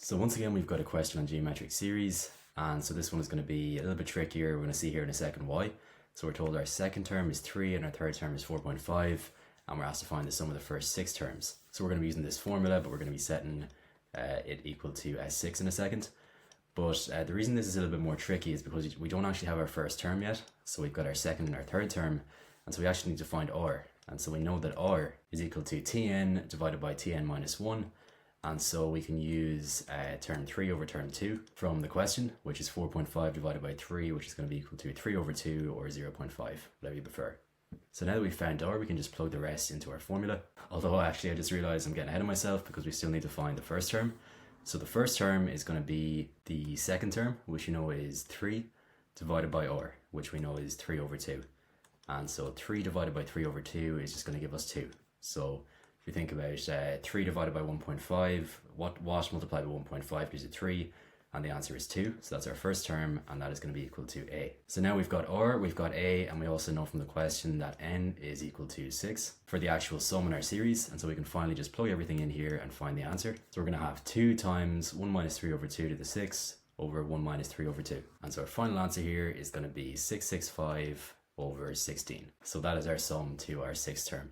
So once again, we've got a question on geometric series, and so this one is going to be a little bit trickier. We're going to see here in a second why. So we're told our second term is 3 and our third term is 4.5, and we're asked to find the sum of the first 6 terms. So we're going to be using this formula, but we're going to be setting it equal to 6 in a second. But the reason this is a little bit more tricky is because we don't actually have our first term yet. So we've got our second and our third term, and so we actually need to find r. And so we know that r is equal to tn divided by tn minus 1. And so we can use term 3 over term 2 from the question, which is 4.5 divided by 3, which is going to be equal to 3 over 2 or 0.5, whatever you prefer. So now that we've found r, we can just plug the rest into our formula. Although actually I just realized I'm getting ahead of myself because we still need to find the first term. So the first term is going to be the second term, which you know is 3 divided by r, which we know is 3 over 2. And so 3 divided by 3 over 2 is just going to give us 2. So if you think about 3 divided by 1.5, what multiplied by 1.5 gives you 3, and the answer is 2. So that's our first term, and that is going to be equal to a. So now we've got r, we've got a, and we also know from the question that n is equal to 6 for the actual sum in our series. And so we can finally just plug everything in here and find the answer. So we're going to have 2 times 1 minus 3 over 2 to the 6 over 1 minus 3 over 2. And so our final answer here is going to be 665 over 16. So that is our sum to our 6th term.